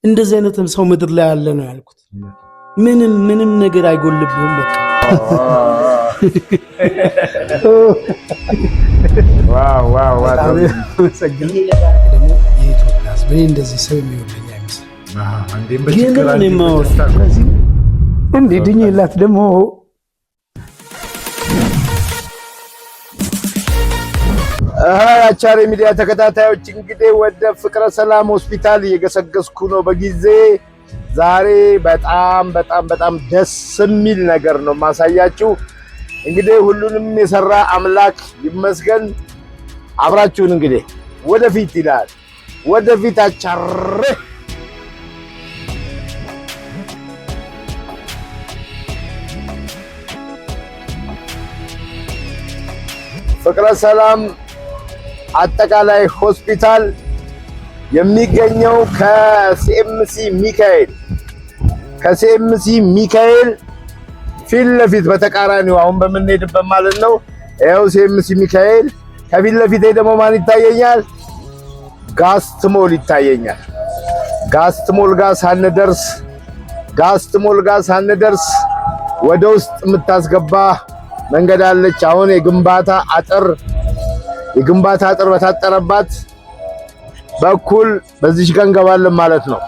እንደዚህ አይነትም ሰው ምድር ላይ ያለ ነው ያልኩት። ምንም ነገር አይጎልብህም በቃ ዋው እንደዚህ ሰው የሚወደኝ አይመስልም። እንዴ ድኜላት ደግሞ አቻሬ ሚዲያ ተከታታዮች እንግዲህ ወደ ፍቅረ ሰላም ሆስፒታል እየገሰገስኩ ነው በጊዜ። ዛሬ በጣም ደስ የሚል ነገር ነው ማሳያችሁ። እንግዲህ ሁሉንም የሰራ አምላክ ይመስገን። አብራችሁን እንግዲህ ወደፊት ይላል። ወደፊት አቻሬ ፍቅረ ሰላም አጠቃላይ ሆስፒታል የሚገኘው ከሲኤምሲ ሚካኤል ፊት ለፊት በተቃራኒው አሁን በምንሄድበት ማለት ነው። ይኸው ሲኤምሲ ሚካኤል ከፊት ለፊት ደግሞ ማን ይታየኛል? ጋስትሞል ይታየኛል። ጋስትሞል ጋር ሳንደርስ ወደ ውስጥ የምታስገባ መንገድ አለች። አሁን የግንባታ አጥር በታጠረባት በኩል በዚህ ጋር እንገባለን ማለት ነው።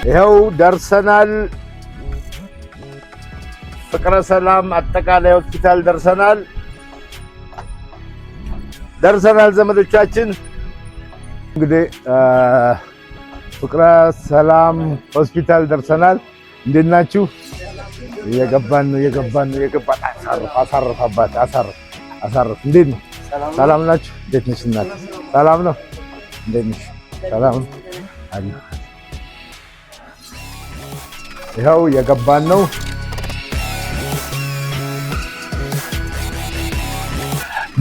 ይኸው ደርሰናል። ፍቅረ ሰላም አጠቃላይ ሆስፒታል ደርሰናል ዘመዶቻችን። እንግዲህ ፍቅረ ሰላም ሆስፒታል ደርሰናል። እንዴት ናችሁ? እየገባን ነው። አሳርፍ። እንዴት ነው? ሰላም ናችሁ? እንዴት ነሽ እናት? ሰላም ነው? እንዴት ነሽ? ሰላም አለ። ይኸው እየገባን ነው።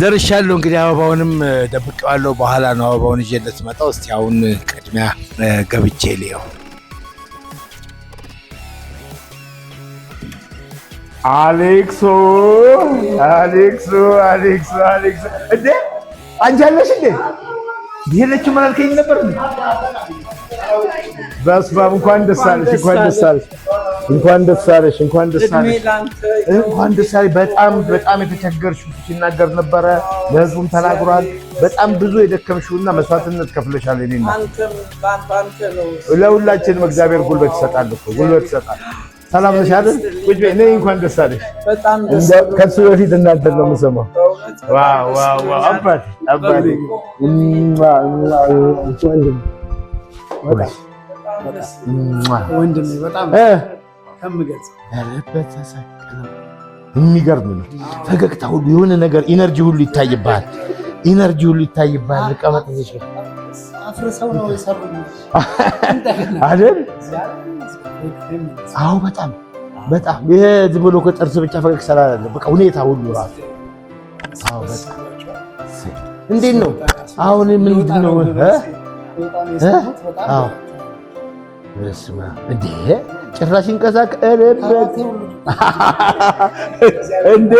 ደርሻለሁ። እንግዲህ አበባውንም ደብቄዋለሁ። በኋላ ነው አበባውን ይዤለት መጣው። እስቲ አሁን ቅድሚያ ገብቼ ልየው። አሌክሶ እንዴ አንቺ አለሽ እንዴ? ይሄለች ምን አልከኝ ነበር? በስመ አብ እንኳን ደስ አለሽ። በጣም የተቸገርሽው ሲናገር ነበረ። ለህዝቡም ተናግሯል። በጣም ብዙ የደከምሽውና መስዋዕትነት ከፍለሻል። እኔና ለሁላችንም እግዚአብሔር ጉልበት ይሰጣል። ሰላም ነሽ አይደል? ቁጭ በይ። ነይ እንኳን ደስ አለሽ። ከሱ በፊት እናንተ ነው የምሰማው። ዋው አባቴ ወንድሜ በጣም ከምገልጽ የሚገርም ነው። ፈገግታ ሁሉ የሆነ ነገር ኢነርጂ ሁሉ ይታይብሃል። ልቀመጥ ይችላል አፍርሰው ነው የሰሩኝ አይደል? አዎ በጣም ይሄ ዝም ብሎ ከጥርስ ብቻ ፈገግ ስላላለ በቃ ሁኔታ ሁሉ ራሱ አዎ በጣም እንዴት ነው አሁን ምንድን ነው አዎ በስመ አብ እንዴ ጭራሽ እንቀሳቀለበት እንዴ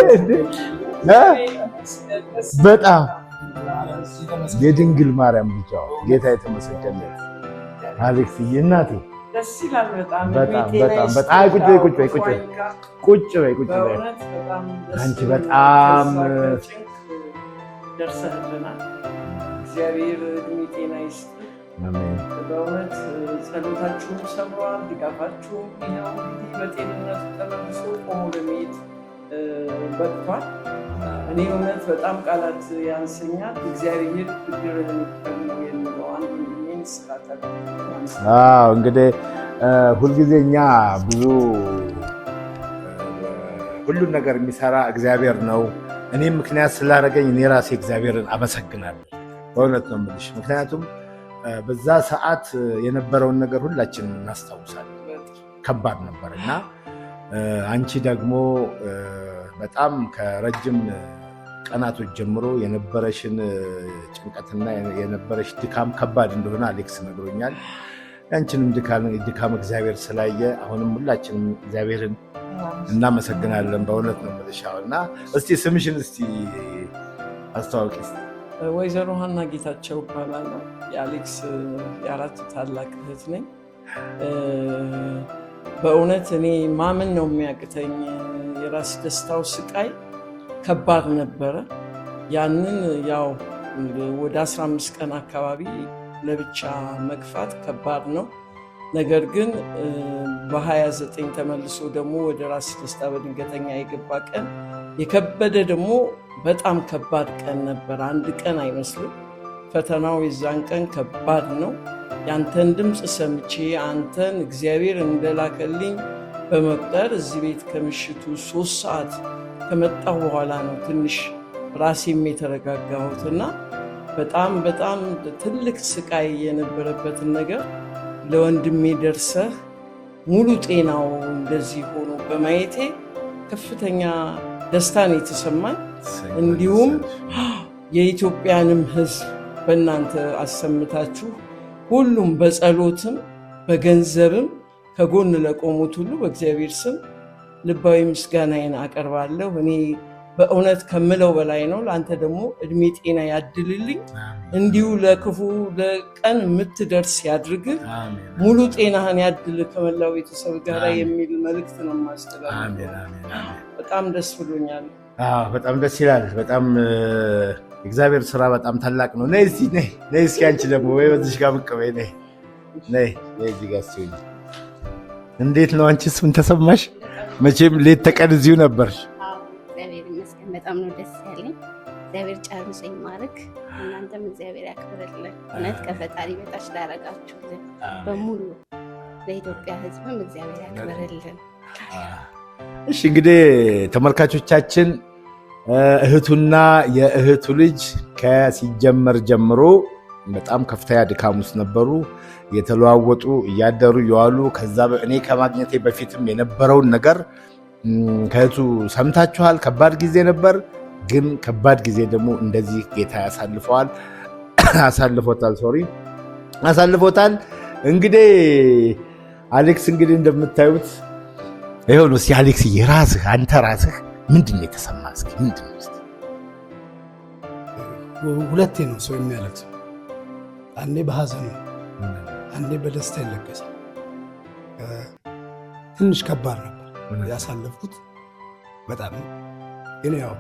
በጣም የድንግል ማርያም ልጅዋ ጌታ የተመሰገነ አሌክስዬ እናቴ ደስ ይላል። በጣም ቁጭ በይ አንቺ በጣም ደርሰህልናል። እግዚአብሔር እድሜ ጤና ይስጥ። አሜን። በእውነት ጸሎታችሁም ሰምሯል፣ ድጋፋችሁም ይኸው እንግዲህ በጤንነት ተመልሶ ቆሞ ለመሄድ በቅቷል። እኔ እውነት በጣም ቃላት ያንሰኛል። እግዚአብሔር ብድርህን ይክፈል የሚለው አንዱ ምን ስላታለ እንግዲህ ሁልጊዜ እኛ ሁሉን ነገር የሚሰራ እግዚአብሔር ነው። እኔም ምክንያት ስላደረገኝ እኔ ራሴ እግዚአብሔርን አመሰግናለሁ። በእውነት ነው የምልሽ። ምክንያቱም በዛ ሰዓት የነበረውን ነገር ሁላችንም እናስታውሳለን። ከባድ ነበር እና አንቺ ደግሞ በጣም ከረጅም ቀናቶች ጀምሮ የነበረሽን ጭንቀትና የነበረሽ ድካም ከባድ እንደሆነ አሌክስ ነግሮኛል። ያንቺንም ድካም እግዚአብሔር ስላየ አሁንም ሁላችንም እግዚአብሔርን እናመሰግናለን። በእውነት ነው የምልሻውና እስቲ ስምሽን እስቲ አስተዋውቂ። ወይዘሮ ሀና ጌታቸው እባላለሁ። የአሌክስ የአራት ታላቅ እህት ነኝ። በእውነት እኔ ማመን ነው የሚያቅተኝ። የራስ ደስታው ስቃይ ከባድ ነበረ። ያንን ያው ወደ 15 ቀን አካባቢ ለብቻ መግፋት ከባድ ነው። ነገር ግን በ29 ተመልሶ ደግሞ ወደ ራስ ደስታ በድንገተኛ የገባ ቀን የከበደ ደግሞ በጣም ከባድ ቀን ነበር። አንድ ቀን አይመስልም። ፈተናው የዛን ቀን ከባድ ነው። ያንተን ድምፅ ሰምቼ አንተን እግዚአብሔር እንደላከልኝ በመቁጠር እዚህ ቤት ከምሽቱ 3 ሰዓት ከመጣሁ በኋላ ነው ትንሽ ራሴም የተረጋጋሁትና በጣም ትልቅ ስቃይ የነበረበትን ነገር ለወንድሜ ደርሰህ ሙሉ ጤናው እንደዚህ ሆኖ በማየቴ ከፍተኛ ደስታን የተሰማኝ፣ እንዲሁም የኢትዮጵያንም ሕዝብ በእናንተ አሰምታችሁ ሁሉም በጸሎትም በገንዘብም ከጎን ለቆሙት ሁሉ በእግዚአብሔር ስም ልባዊ ምስጋናዬን አቀርባለሁ። እኔ በእውነት ከምለው በላይ ነው። ለአንተ ደግሞ እድሜ ጤና ያድልልኝ፣ እንዲሁ ለክፉ ለቀን የምትደርስ ያድርግህ፣ ሙሉ ጤናህን ያድል ከመላው ቤተሰብ ጋር የሚል መልእክት ነው የማስተላለፈው። በጣም ደስ ብሎኛል። በጣም ደስ ይላል። በጣም እግዚአብሔር ስራ በጣም ታላቅ ነው። ነይ እስኪ አንቺ ደግሞ ወይ በዚህ ጋር ብቅ በይ። ነይ እዚህ ጋር እስኪ። እንዴት ነው አንቺስ? ምን ተሰማሽ? መቼም ሌት ተቀን እዚሁ ነበርሽ። እግዚአብሔር ይመስገን። በጣም ነው ደስ ያለኝ። እግዚአብሔር ጨርሰኝ ማረክ። እናንተም እግዚአብሔር ያክብርልን። እውነት ከፈጣሪ በታች ላረጋችሁ በሙሉ ለኢትዮጵያ ሕዝብም እግዚአብሔር ያክብርልን። እሺ እንግዲህ ተመልካቾቻችን እህቱና የእህቱ ልጅ ከሲጀመር ጀምሮ በጣም ከፍተኛ ድካም ውስጥ ነበሩ። የተለዋወጡ እያደሩ እየዋሉ ከዛ እኔ ከማግኘቴ በፊትም የነበረውን ነገር ከእህቱ ሰምታችኋል። ከባድ ጊዜ ነበር፣ ግን ከባድ ጊዜ ደግሞ እንደዚህ ጌታ አሳልፎታል። እንግዲህ አሌክስ እንግዲህ እንደምታዩት ይኸው ነው። እስኪ አሌክስ አንተ ራስህ ምንድን ነው የተሰማህ? እስኪ ምንድን ነው? ሁለቴ ነው ሰው የሚያለቅሰው። አንዴ በሐዘን ነው፣ አንዴ በደስታ ይለቀሳል። ትንሽ ከባድ ነበር ያሳለፍኩት በጣም። ግን ያው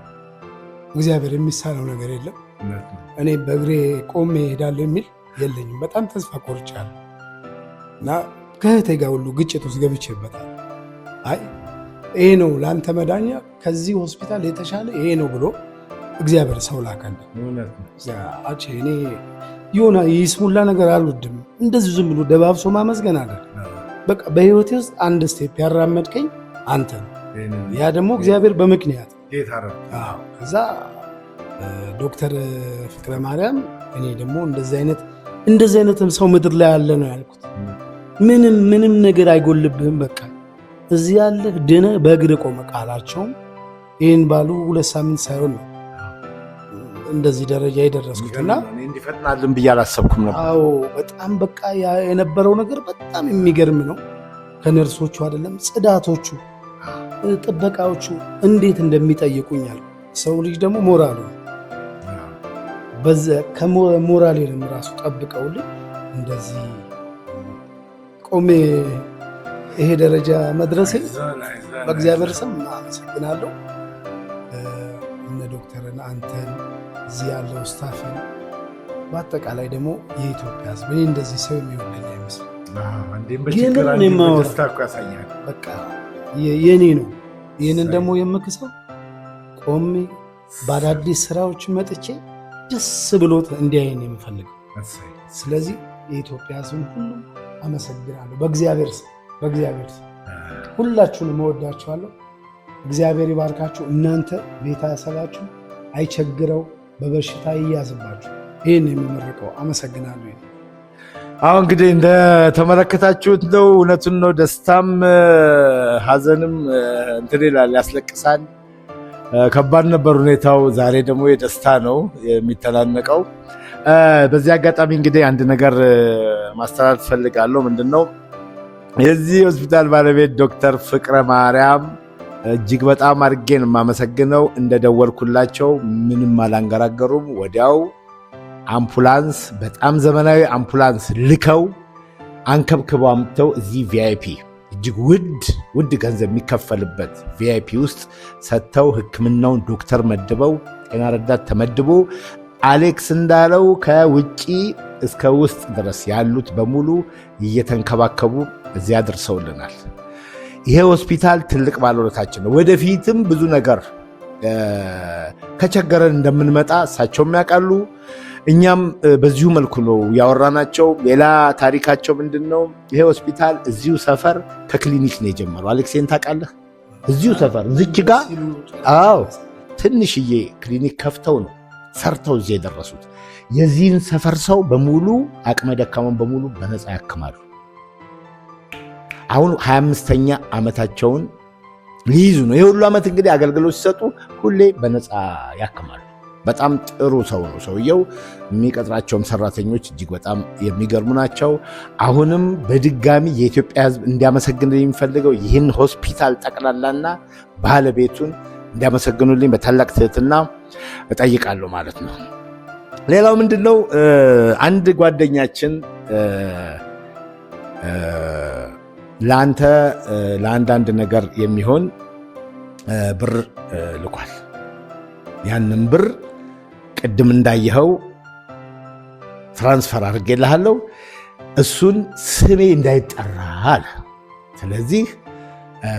እግዚአብሔር የሚሳነው ነገር የለም። እኔ በእግሬ ቆሜ እሄዳለሁ የሚል የለኝም። በጣም ተስፋ ቆርጫለሁ እና ከእህቴ ጋር ሁሉ ግጭት ውስጥ ገብቼበታል። አይ ይሄ ነው ለአንተ መዳኛ፣ ከዚህ ሆስፒታል የተሻለ ይሄ ነው ብሎ እግዚአብሔር ሰው ላከልኝ። እኔ የሆነ ይስሙላ ነገር አልወድም። እንደዚህ ዝም ብሎ ደባብሶ ማመስገን አለ። በቃ በህይወቴ ውስጥ አንድ ስቴፕ ያራመድከኝ አንተ ነው። ያ ደግሞ እግዚአብሔር በምክንያት ከዛ ዶክተር ፍቅረ ማርያም እኔ ደግሞ እንደዚህ አይነትም ሰው ምድር ላይ ያለ ነው ያልኩት። ምንም ነገር አይጎልብህም፣ በቃ እዚህ ያለህ ድነህ በእግር ቆመ ቃላቸውም ይህን ባሉ 2 ሳምንት ሳይሆን ነው እንደዚህ ደረጃ የደረስኩትና እንዲፈጥናልን ብዬ አላሰብኩም ነበር። አዎ በጣም በቃ የነበረው ነገር በጣም የሚገርም ነው። ከነርሶቹ አይደለም ጽዳቶቹ፣ ጥበቃዎቹ እንዴት እንደሚጠይቁኛል። ሰው ልጅ ደግሞ ሞራሉ በዛ ከሞራሌንም ራሱ ጠብቀውልኝ እንደዚህ ቆሜ ይሄ ደረጃ መድረሴ በእግዚአብሔር ስም አመሰግናለሁ። እነ ዶክተርን፣ አንተን፣ እዚህ ያለው ስታፍን፣ በአጠቃላይ ደግሞ የኢትዮጵያ ሕዝብ እኔ እንደዚህ ሰው የሚወደኝ አይመስልም። በቃ የኔ ነው። ይህንን ደግሞ የምክሰው ቆሜ በአዳዲስ ስራዎች መጥቼ ደስ ብሎት እንዲያየን የምፈልገው። ስለዚህ የኢትዮጵያ ሕዝብ ሁሉ አመሰግናለሁ። በእግዚአብሔር ስም ሁላችሁንም እወዳችኋለሁ። እግዚአብሔር ይባርካችሁ። እናንተ ቤተሰባችሁ አይቸግረው፣ በበሽታ ይያዝባችሁ። ይህን የሚመረቀው አመሰግናለሁ። አሁን እንግዲህ እንደተመለከታችሁት ነው። እውነቱን ነው። ደስታም ሀዘንም እንትን ይላል፣ ያስለቅሳል። ከባድ ነበር ሁኔታው። ዛሬ ደግሞ የደስታ ነው የሚተናነቀው። በዚህ አጋጣሚ እንግዲህ አንድ ነገር ማስተላለፍ ፈልጋለሁ። ምንድነው የዚህ ሆስፒታል ባለቤት ዶክተር ፍቅረ ማርያም እጅግ በጣም አድርጌ ነው የማመሰግነው። እንደደወልኩላቸው ምንም አላንገራገሩም። ወዲያው አምቡላንስ፣ በጣም ዘመናዊ አምቡላንስ ልከው አንከብክበው አምጥተው እዚህ ቪአይፒ እጅግ ውድ ገንዘብ የሚከፈልበት ቪአይፒ ውስጥ ሰጥተው ሕክምናውን ዶክተር መድበው ጤና ረዳት ተመድቦ አሌክስ እንዳለው ከውጪ እስከ ውስጥ ድረስ ያሉት በሙሉ እየተንከባከቡ እዚያ ደርሰውልናል። ይሄ ሆስፒታል ትልቅ ባለውለታችን ነው። ወደፊትም ብዙ ነገር ከቸገረን እንደምንመጣ እሳቸውም ያውቃሉ። እኛም በዚሁ መልኩ ነው ያወራናቸው። ሌላ ታሪካቸው ምንድን ነው? ይሄ ሆስፒታል እዚሁ ሰፈር ከክሊኒክ ነው የጀመረው። አሌክሴን ታውቃለህ? እዚሁ ሰፈር እዚች ጋ ትንሽዬ ክሊኒክ ከፍተው ነው ሰርተው እዚህ የደረሱት። የዚህን ሰፈር ሰው በሙሉ አቅመ ደካማን በሙሉ በነፃ ያክማሉ። አሁን 25ኛ ዓመታቸውን ሊይዙ ነው። የሁሉ ዓመት እንግዲህ አገልግሎት ሲሰጡ ሁሌ በነፃ ያክማሉ። በጣም ጥሩ ሰው ነው ሰውየው። የሚቀጥራቸውም ሰራተኞች እጅግ በጣም የሚገርሙ ናቸው። አሁንም በድጋሚ የኢትዮጵያ ሕዝብ እንዲያመሰግን የሚፈልገው ይህን ሆስፒታል ጠቅላላና ባለቤቱን እንዲያመሰግኑልኝ በታላቅ ትህትና እጠይቃለሁ ማለት ነው። ሌላው ምንድነው አንድ ጓደኛችን ለአንተ ለአንዳንድ ነገር የሚሆን ብር ልኳል። ያንን ብር ቅድም እንዳየኸው ትራንስፈር አድርጌልሃለሁ። እሱን ስሜ እንዳይጠራ አለ። ስለዚህ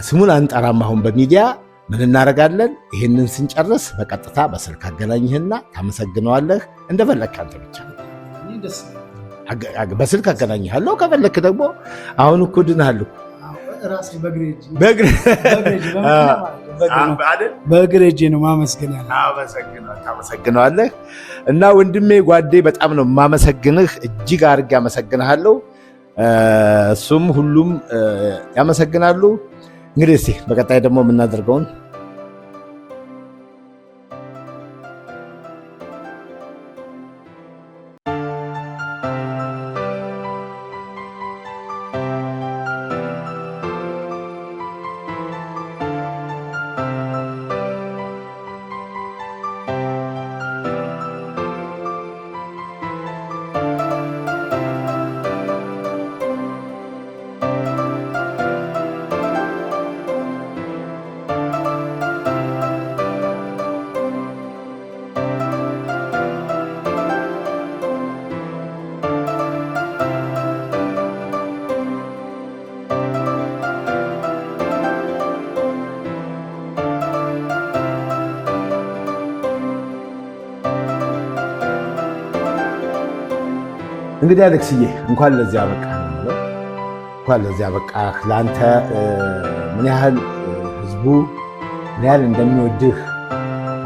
ስሙን አንጠራም። አሁን በሚዲያ ምን እናደርጋለን? ይህንን ስንጨርስ በቀጥታ በስልክ አገናኝህና ታመሰግነዋለህ። እንደፈለግህ አንተ ብቻ በስልክ አገናኝሃለሁ። ከፈለክ ደግሞ አሁን እኮ ድናለሁ በእግሬ እጄ ነው ታመሰግነዋለህ። እና ወንድሜ ጓዴ በጣም ነው የማመሰግንህ። እጅግ አድርጌ አመሰግንሃለሁ። እሱም ሁሉም ያመሰግናሉ። እንግዲህ እስኪ በቀጣይ ደግሞ የምናደርገውን እንግዲህ አሌክስዬ እንኳን ለዚህ አበቃህ ነው የምለው። እንኳን ለዚህ አበቃህ። ለአንተ ምን ያህል ህዝቡ ምን ያህል እንደሚወድህ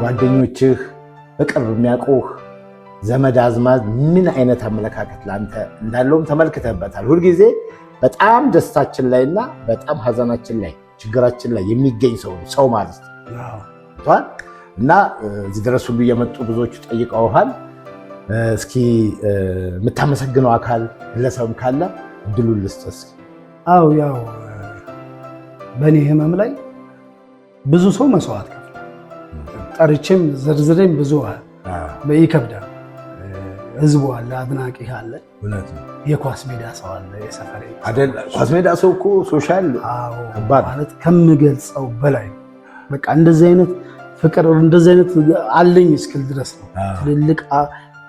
ጓደኞችህ፣ በቅርብ የሚያውቁህ ዘመድ አዝማድ ምን አይነት አመለካከት ለአንተ እንዳለውም ተመልክተህበታል። ሁልጊዜ በጣም ደስታችን ላይና በጣም ሀዘናችን ላይ ችግራችን ላይ የሚገኝ ሰው ማለት ነው እና እዚህ ድረስ ሁሉ እየመጡ ብዙዎቹ ጠይቀውሃል። እስኪ የምታመሰግነው አካል ግለሰብም ካለ እድሉን ልስጥህ። አው ያው በእኔ ህመም ላይ ብዙ ሰው መስዋዕት ከፍሏል። ጠርቼም ዝርዝሬም ብዙ ይከብዳል። ህዝቡ አለ፣ አድናቂ አለ፣ የኳስ ሜዳ ሰው አለ። የሰፈሬ አይደል? ኳስ ሜዳ ሰው እኮ ሶሻል ማለት ከምገልጸው በላይ በቃ እንደዚህ አይነት ፍቅር እንደዚህ አይነት አለኝ እስክል ድረስ ነው። ትልልቅ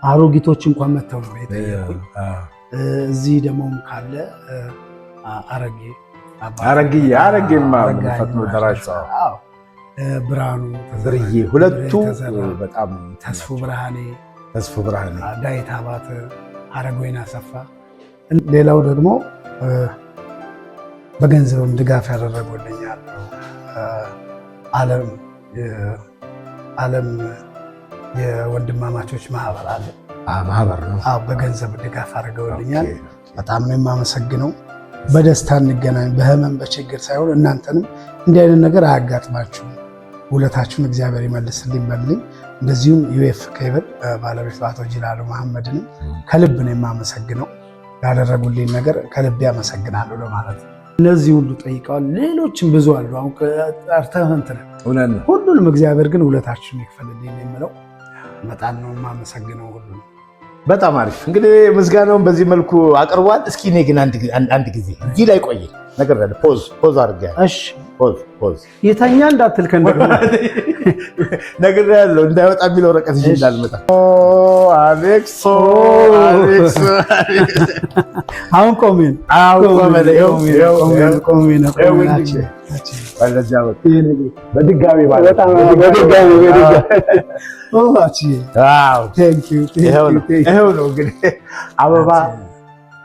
አሮጊቶች እንኳን መተው ነው የጠየቁኝ። እዚህ ደግሞ ካለ አረጌማ ፈጥኖ ደራሽ ብርሃኑ ብርዬ፣ ሁለቱ በጣም ተስፉ ብርሃኔ፣ ዳዊት አባተ፣ አረጎይና አሰፋ። ሌላው ደግሞ በገንዘብም ድጋፍ ያደረጉልኛል። ዓለም የወንድማማቾች ማህበር አለ። ማህበር ነው። በገንዘብ ድጋፍ አድርገውልኛል። በጣም ነው የማመሰግነው። በደስታ እንገናኝ፣ በህመም በችግር ሳይሆን እናንተንም እንዲህ አይነት ነገር አያጋጥማችሁም። ውለታችሁን እግዚአብሔር ይመልስልኝ በልኝ። እንደዚሁም ዩኤፍ ኬብል ባለቤት አቶ ጅላሉ መሐመድንም ከልብ ነው የማመሰግነው። ያደረጉልኝ ነገር ከልብ ያመሰግናለሁ ለማለት ነው። እነዚህ ሁሉ ጠይቀዋል። ሌሎችም ብዙ አሉ። አሁን ጠርተህ እንትን ሁሉንም እግዚአብሔር ግን ውለታችሁን ይክፈልልኝ የምለው በጣም ነው የማመሰግነው ሁሉ። በጣም አሪፍ እንግዲህ ምስጋናውን በዚህ መልኩ አቅርቧል። እስኪ እኔ ግን አንድ ጊዜ እዚህ ላይ ቆይ ነገር አለ። ፖዝ አድርገህ እሺ፣ ፖዝ የተኛ እንዳትል ከእንደገና ነገር ያለው እንዳይወጣ የሚል ወረቀት ይዤ እንዳልመጣ። አሌክስ አሁን ቆሜን በድጋሚ ይኸው ነው እንግዲህ አበባ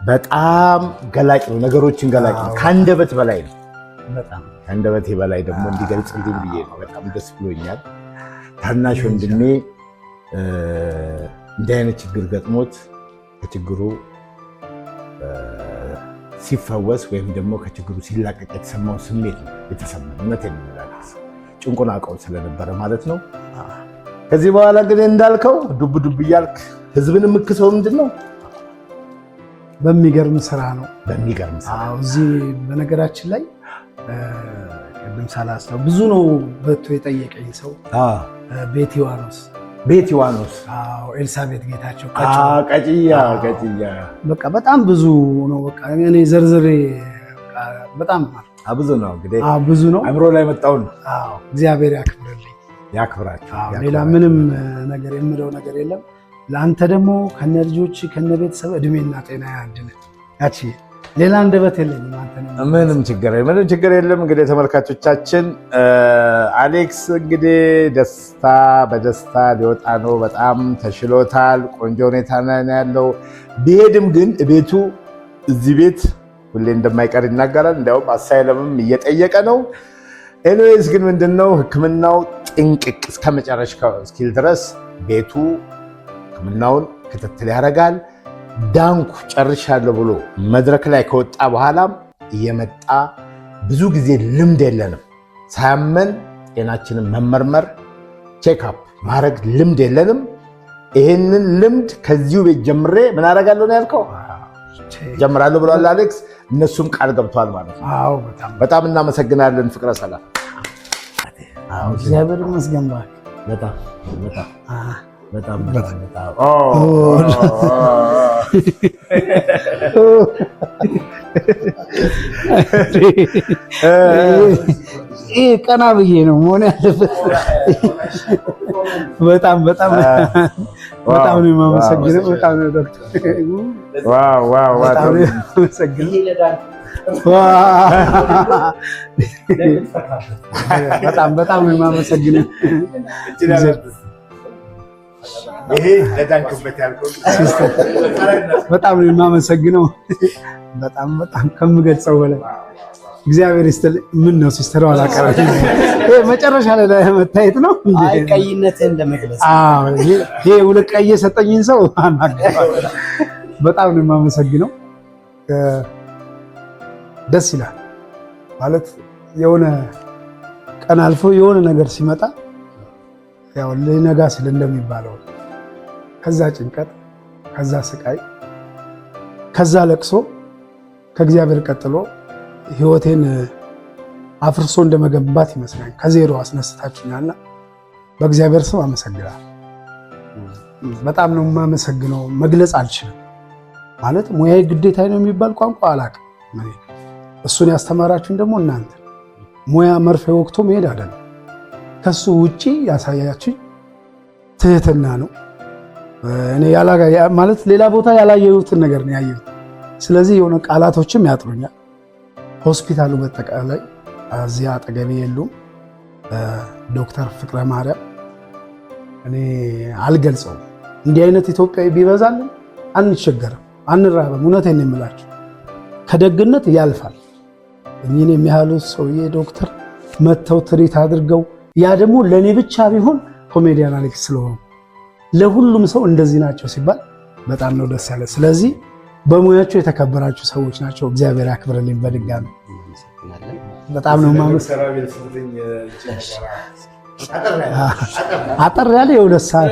በጣም ገላጭ ነው፣ ነገሮችን ገላጭ ነው። ከአንደበት በላይ ነው። ከአንደበቴ በላይ ደግሞ እንዲገልጽልኝ ብዬ ነው። በጣም ደስ ብሎኛል። ታናሽ ወንድሜ እንዲህ አይነት ችግር ገጥሞት ከችግሩ ሲፈወስ ወይም ደግሞ ከችግሩ ሲላቀቅ የተሰማው ስሜት ነው የተሰማው። እውነቴን ነው የምላችሁ፣ ጭንቁን አውቀው ስለነበረ ማለት ነው። ከዚህ በኋላ ግን እንዳልከው ዱብ ዱብ እያልክ ህዝብን የምክሰው ምንድን ነው? በሚገርም ስራ ነው። በሚገርም ስራ እዚህ በነገራችን ላይ ቅድም ሳላስታው ብዙ ነው በቶ የጠየቀኝ ሰው ቤት ዮሐንስ ኤልሳቤት ጌታቸው ቀጭያ በቃ በጣም ብዙ ነው። በቃ እኔ ዘርዝሬ በጣም ብዙ ነው እንግዲህ ብዙ ነው። አእምሮ ላይ መጣውን እግዚአብሔር ያክብርልኝ፣ ያክብራችሁ። ሌላ ምንም ነገር የምለው ነገር የለም። ለአንተ ደግሞ ከነ ልጆች ከነ ቤተሰብ እድሜና ጤና ያድልህ። ያቺ ሌላ አንደበት የለኝም። ምንም ችግር የለም። እንግዲህ ተመልካቾቻችን አሌክስ እንግዲህ በደስታ ሊወጣ ነው። በጣም ተሽሎታል። ቆንጆ ሁኔታ ነው ያለው። ቢሄድም ግን ቤቱ እዚህ ቤት ሁሌ እንደማይቀር ይናገራል። እንዲያውም አሳይለምም እየጠየቀ ነው። ኤኒዌይስ ግን ምንድነው ሕክምናው ጥንቅቅ እስከ መጨረሻ እስኪል ድረስ ቤቱ ሕክምናውን ክትትል ያደርጋል። ዳንኩ ጨርሻለሁ ብሎ መድረክ ላይ ከወጣ በኋላም እየመጣ ብዙ ጊዜ ልምድ የለንም፣ ሳያመን ጤናችንን መመርመር ቼክአፕ ማድረግ ልምድ የለንም። ይህንን ልምድ ከዚሁ ቤት ጀምሬ ምን አደርጋለሁ ነው ያልከው? ጀምራለሁ ብሏል አሌክስ። እነሱም ቃል ገብተዋል ማለት ነው። በጣም እናመሰግናለን። ፍቅረ ሰላም እግዚአብሔር ይመስገን። በጣም ይሄ ቀና ብዬ ነው መሆን ያለበት። በጣም ነው የማመሰግነው። በጣም ነው ዶክተር በጣም ነው የማመሰግነው። ይሄ ለዳንክበት ያልከው በጣም ነው የማመሰግነው። በጣም ከምገልጸው በላይ እግዚአብሔር ይስጥልኝ። ምን ነው ሲስተር አላቀረች ይሄ መጨረሻ ላይ መታየት ነው። አይ ቀይነትን ለመግለጽ ይሄ ሁለት ቀይ የሰጠኝን ሰው በጣም ነው የማመሰግነው። ደስ ይላል ማለት የሆነ ቀን አልፎ የሆነ ነገር ሲመጣ ያው ለነጋ ስለ እንደሚባለው ከዛ ጭንቀት፣ ከዛ ስቃይ፣ ከዛ ለቅሶ ከእግዚአብሔር ቀጥሎ ህይወቴን አፍርሶ እንደመገንባት ይመስላል። ከዜሮ አስነስታችሁኛልና በእግዚአብሔር ስም አመሰግናለሁ። በጣም ነው የማመሰግነው። መግለጽ አልችልም። ማለት ሙያዬ ግዴታ ነው የሚባል ቋንቋ አላውቅም። እሱን ያስተማራችሁኝ ደግሞ እናንተ ሙያ መርፌ ወቅቶ መሄድ አይደለም። ከሱ ውጪ ያሳያችሁኝ ትህትና ነው። እኔ ማለት ሌላ ቦታ ያላየሁትን ነገር ነው ያየሁት። ስለዚህ የሆነ ቃላቶችም ያጥሩኛል። ሆስፒታሉ በጠቃላይ እዚያ አጠገቤ የሉም። ዶክተር ፍቅረ ማርያም እኔ አልገልጸውም። እንዲህ አይነት ኢትዮጵያዊ ቢበዛልን አንቸገርም፣ አንራበም። እውነቴን ነው የምላችሁ፣ ከደግነት ያልፋል። እኚህን የሚያህሉ ሰውዬ ዶክተር መጥተው ትሪት አድርገው ያ ደግሞ ለእኔ ብቻ ቢሆን ኮሜዲያን አሌክስ ስለሆኑ ለሁሉም ሰው እንደዚህ ናቸው ሲባል በጣም ነው ደስ ያለ። ስለዚህ በሙያቸው የተከበራችሁ ሰዎች ናቸው። እግዚአብሔር ያክብርልኝ። በድጋሚ በጣም ነው አጠር ያለ የ2 ሰዓት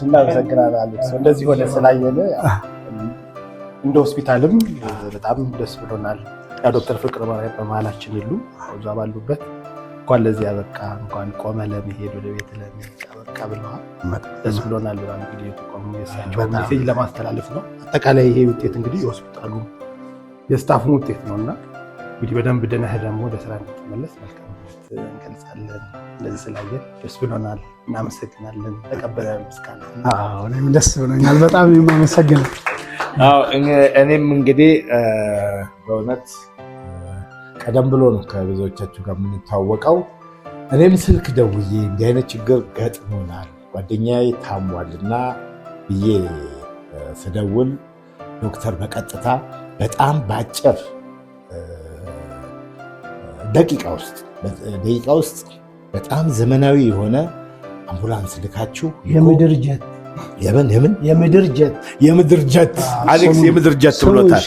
እናመሰግናለን። እንደዚህ ሆነ ስላየን እንደ ሆስፒታልም በጣም ደስ ብሎናል። ዶክተር ፍቅረ ማርያም በመሀላችን የሉ እዛ ባሉበት እንኳን ለዚህ ያበቃ እንኳን ቆመ ለመሄድ ወደ ቤት ለመሄድ ያበቃ ብለዋል። ደስ ብሎናል ብለዋል። እንግዲህ የተቆሙ የሳቸው ሜሴጅ ለማስተላለፍ ነው። አጠቃላይ ይሄ ውጤት እንግዲህ የሆስፒታሉ የስታፉን ውጤት ነው እና እንግዲህ በደንብ ድነህ ደግሞ ወደ ስራ እንድትመለስ መልካም እንገልጻለን። እንደዚህ ስላየን ደስ ብሎናል። እናመሰግናለን። ተቀበለ ምስጋና። እኔም ደስ ብሎኛል። በጣም የማመሰግነው እኔም እንግዲህ በእውነት ቀደም ብሎ ነው ከብዙዎቻችሁ ጋር የምንታወቀው። እኔም ስልክ ደውዬ እንዲህ አይነት ችግር ገጥሞናል ጓደኛዬ ታሟልና ብዬ ስደውል ዶክተር በቀጥታ በጣም በአጭር ደቂቃ ውስጥ በጣም ዘመናዊ የሆነ አምቡላንስ ልካችሁ የምድር ጀት የምድር ጀት አሌክስ የምድር ጀት ብሎታል።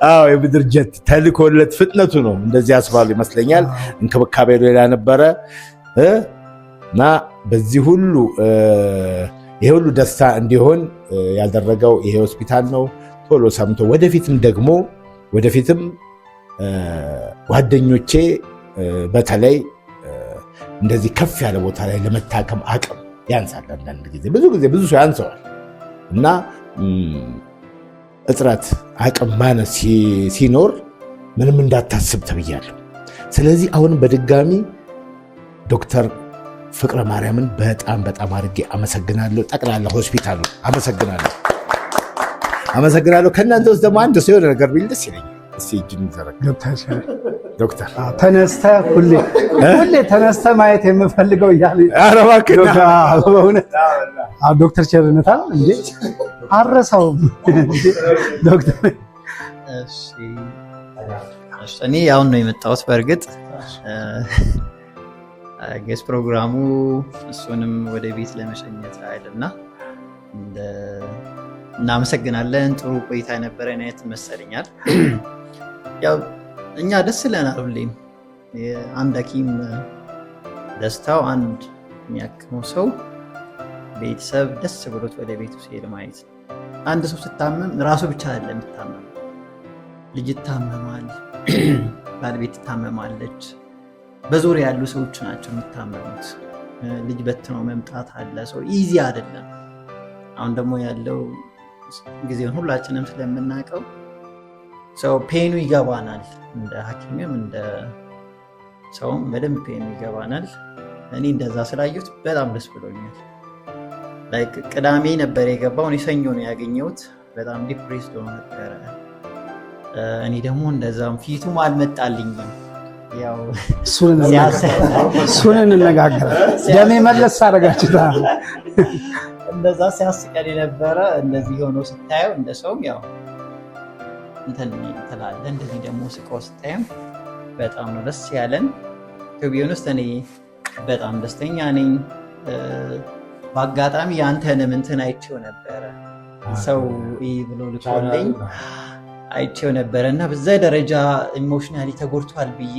አዎ የምድር ጀት ተልኮለት ፍጥነቱ ነው እንደዚህ ያስባሉ ይመስለኛል። እንክብካቤ ሌላ ነበረ እና በዚህ ሁሉ ይሄ ሁሉ ደስታ እንዲሆን ያደረገው ይሄ ሆስፒታል ነው። ቶሎ ሰምቶ ወደፊትም ጓደኞቼ በተለይ እንደዚህ ከፍ ያለ ቦታ ላይ ለመታከም አቅም ያንሳል። አንዳንድ ጊዜ ብዙ ሰው ያንሰዋል እና እጥረት አቅም ማነስ ሲኖር ምንም እንዳታስብ ተብያለሁ። ስለዚህ አሁንም በድጋሚ ዶክተር ፍቅረ ማርያምን በጣም አድርጌ አመሰግናለሁ። ጠቅላላ ሆስፒታሉ አመሰግናለሁ። ከእናንተ ውስጥ ደግሞ አንድ ሰው የሆነ ነገር ቢል ደስ ይለኛል። እስቲ እጅን ዘረግ ዶክተር ሁሌ ተነስተህ ማየት የምፈልገው እያለ ዶክተር ቸርነታል እንዴ አረሳውም። ዶክተር እኔ አሁን ነው የመጣሁት። በእርግጥ ጌስ ፕሮግራሙ እሱንም ወደ ቤት ለመሸኘት አይደልና እናመሰግናለን። ጥሩ ቆይታ የነበረን አይነት መሰለኛል። ያው እኛ ደስ ይለናል ሁሌም። አንድ ሐኪም ደስታው አንድ የሚያክመው ሰው ቤተሰብ ደስ ብሎት ወደ ቤቱ ሲሄድ ማየት። አንድ ሰው ስታመም ራሱ ብቻ አይደለም የሚታመም፣ ልጅ ይታመማል፣ ባለቤት ትታመማለች፣ በዙሪያ ያሉ ሰዎች ናቸው የሚታመሙት። ልጅ በትነው መምጣት አለ። ሰው ኢዚ አይደለም። አሁን ደግሞ ያለው ጊዜውን ሁላችንም ስለምናውቀው ሰው ፔኑ ይገባናል። እንደ ሐኪምም እንደ ሰውም በደንብ ፔኑ ይገባናል። እኔ እንደዛ ስላየሁት በጣም ደስ ብሎኛል። ላይክ ቅዳሜ ነበር የገባው፣ እኔ ሰኞ ነው ያገኘሁት። በጣም ዲፕሬስድ ሆኖ ነበረ። እኔ ደግሞ እንደዛም ፊቱም አልመጣልኝም። ያው እሱን እንነጋገራለን። ደሜ መለስ አደረጋችሁታል። እንደዛ ሲያስቀል የነበረ እንደዚህ ሆኖ ስታየው እንደ ሰውም ያው እንትን ትላለህ። እንደዚህ ደግሞ ስቀው ስታየም በጣም ነው ደስ ያለን። ቢሆን ውስጥ እኔ በጣም ደስተኛ ነኝ። በአጋጣሚ የአንተንም እንትን አይቼው ነበረ፣ ሰው ብሎ ልኮልኝ አይቼው ነበረ እና በዛ ደረጃ ኢሞሽናሊ ተጎድቷል ብዬ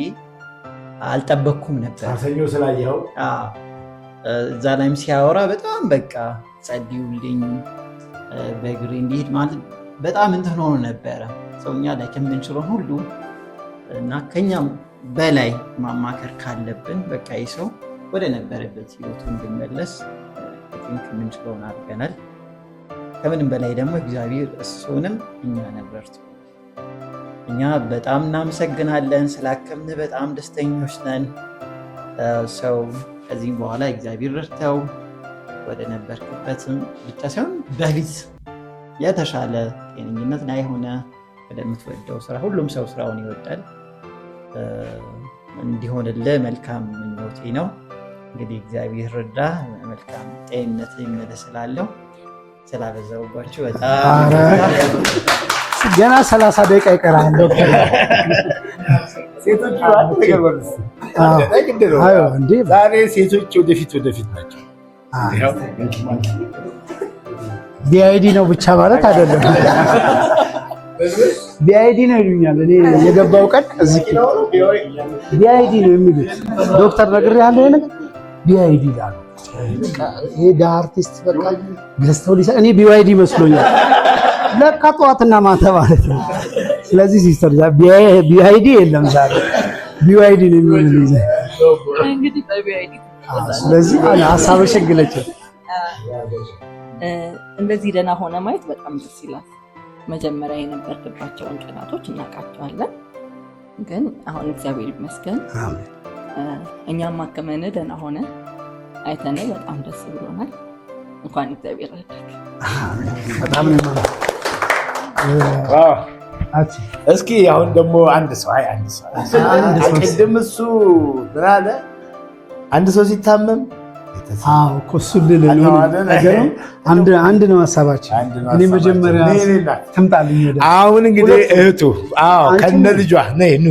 አልጠበቅኩም ነበር። ሰኞ ስላየኸው እዛ ላይም ሲያወራ በጣም በቃ ጸልዩልኝ በእግሬ እንዲሄድ ማለት በጣም እንትን ሆኖ ነበረ። ሰውኛ ላይ ከምንችለውን ሁሉ እና ከኛም በላይ ማማከር ካለብን በቃ ሰው ወደ ነበረበት ህይወቱ እንዲመለስ የምንችለውን አድርገናል። ከምንም በላይ ደግሞ እግዚአብሔር እሱንም እኛ ነበርት እኛ በጣም እናመሰግናለን። ስላከምን በጣም ደስተኞች ነን። ሰው ከዚህም በኋላ እግዚአብሔር ረድተው ወደ ነበርክበትም ብቻ ሳይሆን በፊት የተሻለ ጤነኝነት ላይ ሆነ ወደምትወደው ስራ፣ ሁሉም ሰው ስራውን ይወዳል፣ እንዲሆንልህ መልካም ምኞቴ ነው። እንግዲህ እግዚአብሔር ረዳ፣ መልካም ጤንነት ይመለስላለሁ። ስላበዛውባችሁ በጣም ገና 30 ደቂቃ ይቀራል ዶክተር። ዛሬ ሴቶች ወደፊት ናቸው። ቢአይዲ ነው ብቻ ማለት አይደለም። ቢአይዲ ነው ይሉኛል። እኔ የገባው ቀን እዚህ ቢአይዲ ነው የሚሉት ዶክተር ነግሬሃለሁ ነገር ቢአይዲ ይላሉ። ይሄ አርቲስት በቃ ገዝተው ሊሰ እኔ ቢአይዲ መስሎኛል። ለካ ጠዋትና ማታ ማለት ነው። ስለዚህ ሲስተር ቢአይዲ የለም ዛሬ ቢአይዲ ነው የሚሉት እንግዲህ በቢአይዲ። ስለዚህ ሀሳብ ሸግለች እንደዚህ ደህና ሆነ ማየት በጣም ደስ ይላል። መጀመሪያ የነበርክባቸውን ቀናቶች እናውቃቸዋለን፣ ግን አሁን እግዚአብሔር ይመስገን እኛም ማከመን ደህና ሆነ አይተን በጣም ደስ ብሎናል። እንኳን እግዚአብሔር ረዳክ። በጣም ነው። እስኪ አሁን ደግሞ አንድ ሰው ቅድም እሱ ምን አለ? አንድ ሰው ሲታመም አንድ ነው ሀሳባችን። እኔ መጀመሪያ ትምጣልኝ ወደ አሁን እንግዲህ እህቱ ከነ ልጇ ነይ ኑ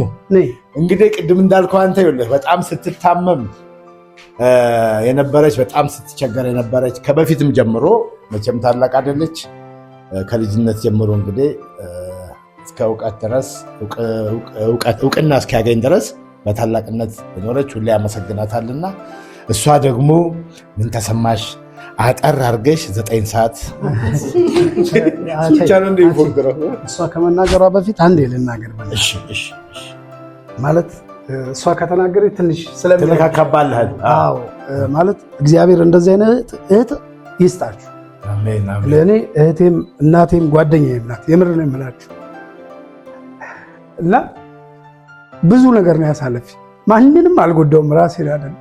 እንግዲህ ቅድም እንዳልከው አንተ ይኸውልህ በጣም ስትታመም የነበረች በጣም ስትቸገር የነበረች ከበፊትም ጀምሮ መቼም ታላቅ አይደለች። ከልጅነት ጀምሮ እንግዲህ እስከ እውቀት ድረስ እውቅና እስኪያገኝ ድረስ በታላቅነት የኖረች ሁሌ ያመሰግናታልና እሷ ደግሞ ምን ተሰማሽ? አጠር አድርገሽ 9 ሰዓት እሷ ከመናገሯ በፊት አንዴ ልናገር ማለት እሷ ከተናገረች ትንሽ ስለምትነካካባልሃል ማለት እግዚአብሔር እንደዚህ አይነት እህት ይስጣችሁ። ለእኔ እህቴም እናቴም ጓደኛዬም ናት። የምር ነው የምላችሁ እና ብዙ ነገር ነው ያሳለፍ። ማንንም አልጎዳውም፣ ራሴ አይደለም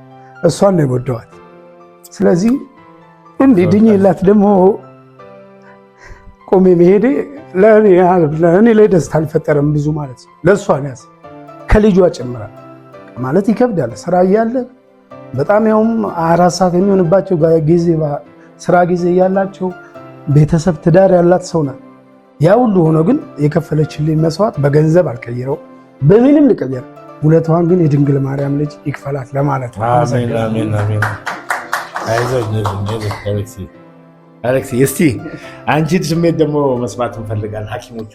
እሷን ነው የጎዳዋት። ስለዚህ እንዲህ ድኜላት ደግሞ ቆሜ መሄዴ ለእኔ ላይ ደስታ አልፈጠረም ብዙ ማለት ነው። ለእሷ ያዝ ከልጇ ጭምራ ማለት ይከብዳል። ስራ እያለ በጣም ያውም 4 ሰዓት የሚሆንባቸው ጊዜ ስራ ጊዜ እያላቸው ቤተሰብ ትዳር ያላት ሰው ናት። ያ ሁሉ ሆኖ ግን የከፈለችልኝ መስዋዕት በገንዘብ አልቀይረው በምንም ልቀየር። ውለታዋን ግን የድንግል ማርያም ልጅ ይክፈላት ለማለት ነው። አሌክሲ እስቲ አንቺ ስሜት ደግሞ መስማት እንፈልጋለን ሐኪሞቹ።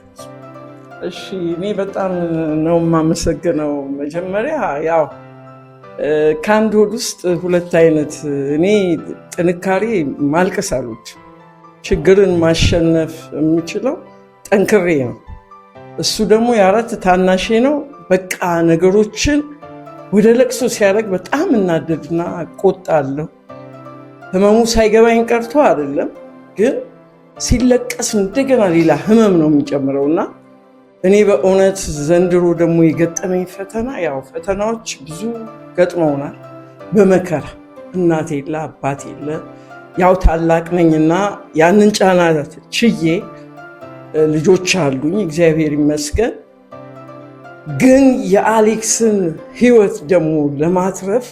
እሺ እኔ በጣም ነው የማመሰግነው። መጀመሪያ ያው ከአንድ ሆድ ውስጥ 2 አይነት እኔ ጥንካሬ ማልቀስ አሉት ችግርን ማሸነፍ የምችለው ጠንክሬ ነው። እሱ ደግሞ የ4 ታናሼ ነው። በቃ ነገሮችን ወደ ለቅሶ ሲያደርግ በጣም እናደድና እቆጣለሁ። ህመሙ ሳይገባኝ ቀርቶ አይደለም፣ ግን ሲለቀስ እንደገና ሌላ ህመም ነው የሚጨምረውና እኔ በእውነት ዘንድሮ ደግሞ የገጠመኝ ፈተና ያው ፈተናዎች ብዙ ገጥመውናል በመከራ እናቴ የለ አባቴ የለ ያው ታላቅ ነኝና ያንን ጫና ችዬ ልጆች አሉኝ እግዚአብሔር ይመስገን። ግን የአሌክስን ህይወት ደግሞ ለማትረፍ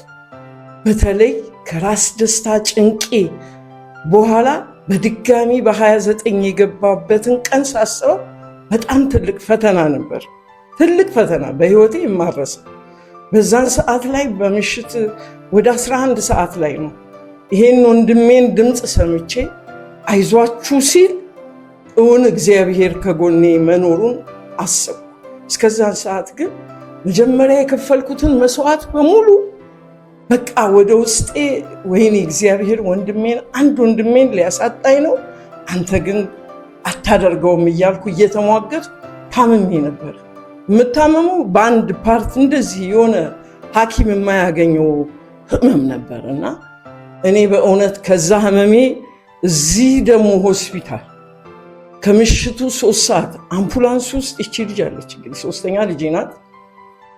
በተለይ ከራስ ደስታ ጭንቄ በኋላ በድጋሚ በ29 የገባበትን ቀን ሳስበው በጣም ትልቅ ፈተና ነበር። ትልቅ ፈተና በህይወቴ የማረሰ በዛን ሰዓት ላይ በምሽት ወደ 11 ሰዓት ላይ ነው ይሄን ወንድሜን ድምፅ ሰምቼ አይዟችሁ ሲል እውን እግዚአብሔር ከጎኔ መኖሩን አሰብኩ። እስከዛን ሰዓት ግን መጀመሪያ የከፈልኩትን መስዋዕት በሙሉ በቃ ወደ ውስጤ ወይኔ እግዚአብሔር አንድ ወንድሜን ሊያሳጣኝ ነው፣ አንተ ግን አታደርገውም እያልኩ እየተሟገት ታምሜ ነበር። የምታመመው በአንድ ፓርት እንደዚህ የሆነ ሐኪም የማያገኘው ህመም ነበር እና እኔ በእውነት ከዛ ህመሜ እዚህ ደግሞ ሆስፒታል ከምሽቱ 3 ሰዓት አምቡላንስ ውስጥ ይቺ ልጅ አለች እንግዲህ 3ኛ ልጄ ናት።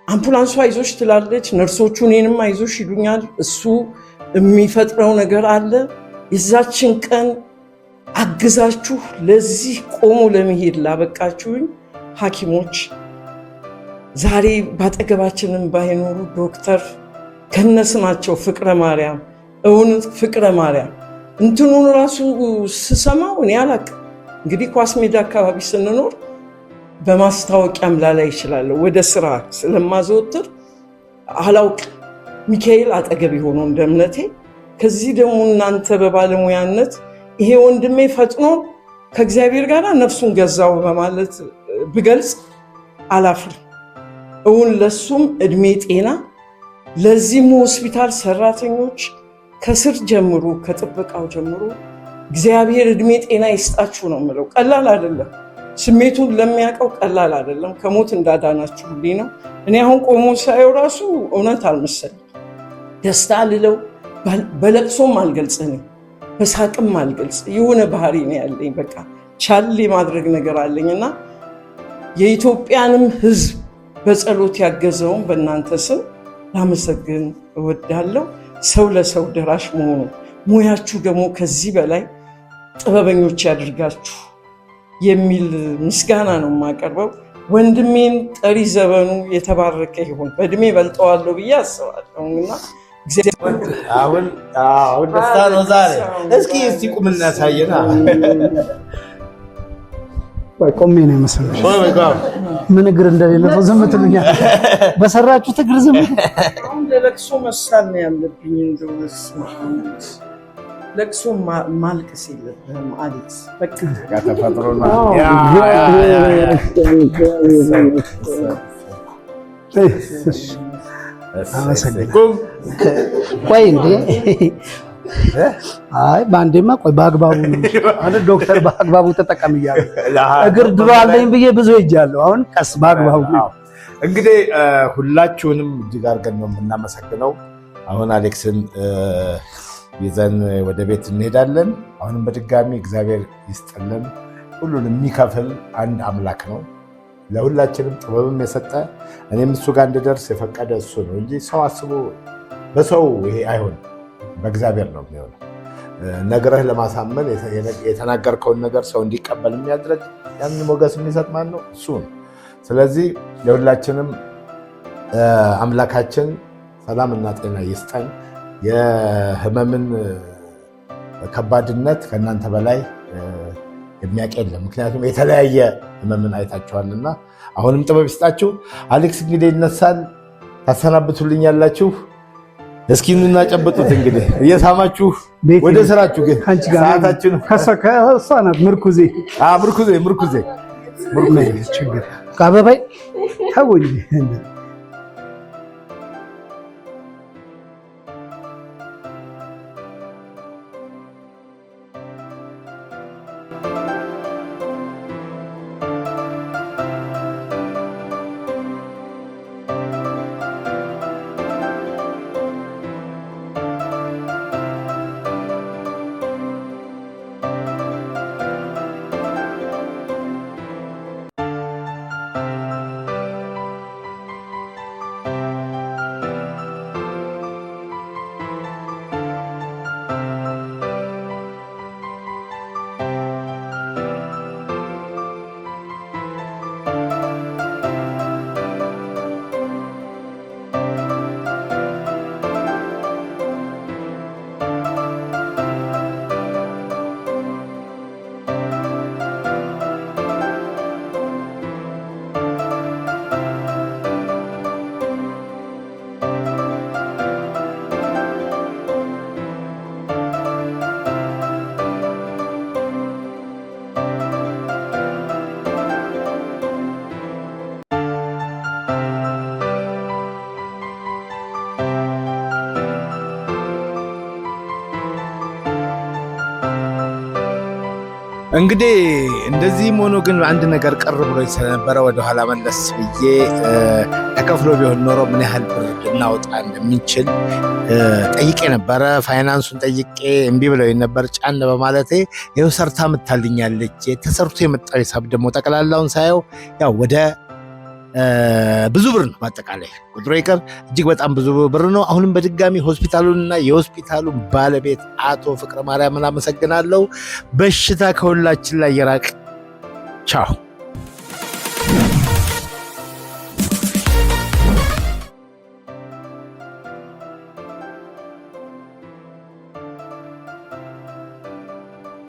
አምቡላንሷ አይዞሽ ትላለች፣ ነርሶቹ እኔንም አይዞሽ ይሉኛል። እሱ የሚፈጥረው ነገር አለ። የዛችን ቀን አግዛችሁ ለዚህ ቆሞ ለመሄድ ላበቃችሁኝ ሐኪሞች ዛሬ ባጠገባችንም ባይኖሩ ዶክተር ከነስማቸው ፍቅረ ማርያም እውን ፍቅረ ማርያም እንትኑን ራሱ ስሰማው እኔ አላቅም። እንግዲህ ኳስ ሜዳ አካባቢ ስንኖር በማስታወቂያም ላላይ ይችላለሁ። ወደ ስራ ስለማዘወትር አላውቅ ሚካኤል አጠገብ ሆኖ እንደ እምነቴ ከዚህ ደግሞ እናንተ በባለሙያነት ይሄ ወንድሜ ፈጥኖ ከእግዚአብሔር ጋር ነፍሱን ገዛው በማለት ብገልጽ አላፍርም። እውን ለሱም እድሜ ጤና፣ ለዚህም ሆስፒታል ሰራተኞች ከስር ጀምሮ ከጥበቃው ጀምሮ እግዚአብሔር እድሜ ጤና ይስጣችሁ ነው የምለው። ቀላል አይደለም፣ ስሜቱን ለሚያውቀው ቀላል አይደለም። ከሞት እንዳዳናችሁልኝ ነው። እኔ አሁን ቆሞ ሳየው ራሱ እውነት አልመሰለኝ። ደስታ ልለው በለቅሶም አልገልጽ፣ እኔ በሳቅም አልገልጽ። የሆነ ባህሪ ነው ያለኝ። በቃ ቻል የማድረግ ነገር አለኝ እና የኢትዮጵያንም ሕዝብ በጸሎት ያገዘውን በእናንተ ስም ላመሰግን እወዳለሁ። ሰው ለሰው ደራሽ መሆኑ ሙያችሁ ደግሞ ከዚህ በላይ ጥበበኞች ያድርጋችሁ የሚል ምስጋና ነው የማቀርበው። ወንድሜን ቀሪ ዘመኑ የተባረከ ይሁን። በእድሜ በልጠዋለሁ ብዬ አስባለሁ እና አሁን ደስታ ነው ዛሬ። እስኪ ቁም እናሳየና ቆሜ ነው የመሰለሽ ምን እግር እንደሌለው ዝም ትሉኛል። በሰራችሁት እግር ዝም አሁን ለለቅሶ መሳል ነው ያለብኝ። እንደው ለቅሶ ማልቀስ የለብህም አሌክስ። በቃ ተፈጥሮ ቆይ እንዴ አይ ባንዴማ ቆይ በአግባቡ አንተ ዶክተር በአግባቡ ተጠቀም እያለ እግር ድሮ አለኝ ብዬ ብዙ ሄጃለሁ። አሁን ቀስ በአግባቡ እንግዲህ ሁላችሁንም እጅግ አድርገን ነው የምናመሰግነው። አሁን አሌክስን ይዘን ወደ ቤት እንሄዳለን። አሁንም በድጋሚ እግዚአብሔር ይስጥልን። ሁሉን የሚከፍል አንድ አምላክ ነው። ለሁላችንም ጥበብም የሰጠ እኔም እሱ ጋር እንድደርስ የፈቀደ እሱ ነው እንጂ ሰው አስቦ በሰው ይሄ አይሆንም። በእግዚአብሔር ነው የሚሆነው። ነግረህ ለማሳመን የተናገርከውን ነገር ሰው እንዲቀበል የሚያድርግ ያንን ሞገስ የሚሰጥ ማን ነው? እሱ ነው። ስለዚህ ለሁላችንም አምላካችን ሰላምና ጤና ይስጠን። የህመምን ከባድነት ከእናንተ በላይ የሚያውቅ የለም። ምክንያቱም የተለያየ ህመምን አይታችኋልና አሁንም ጥበብ ይስጣችሁ። አሌክስ እንግዲህ ይነሳል። ታሰናብቱልኝ ያላችሁ እስኪ እናጨብጡት። እንግዲህ እየሳማችሁ ወደ ስራችሁ ግን ሰዓታችን ከእሷ ናት ምርኩዜ ችግር ከአበባይ ተውኝ። እንግዲህ እንደዚህም ሆኖ ግን አንድ ነገር ቀር ብሎ ስለነበረ ወደኋላ መለስ ብዬ ተከፍሎ ቢሆን ኖሮ ምን ያህል ብር ልናወጣ እንደምንችል ጠይቄ ነበረ። ፋይናንሱን ጠይቄ እምቢ ብለው ነበር። ጫን በማለቴ ይኸው ሰርታ ምታልኛለች። ተሰርቶ የመጣው ሂሳብ ደግሞ ጠቅላላውን ሳየው ያው ወደ ብዙ ብር ነው። በአጠቃላይ ቁጥሩ ይቀር እጅግ በጣም ብዙ ብር ነው። አሁንም በድጋሚ ሆስፒታሉንና የሆስፒታሉን ባለቤት አቶ ፍቅረ ማርያምን አመሰግናለሁ። በሽታ ከሁላችን ላይ የራቅ። ቻው።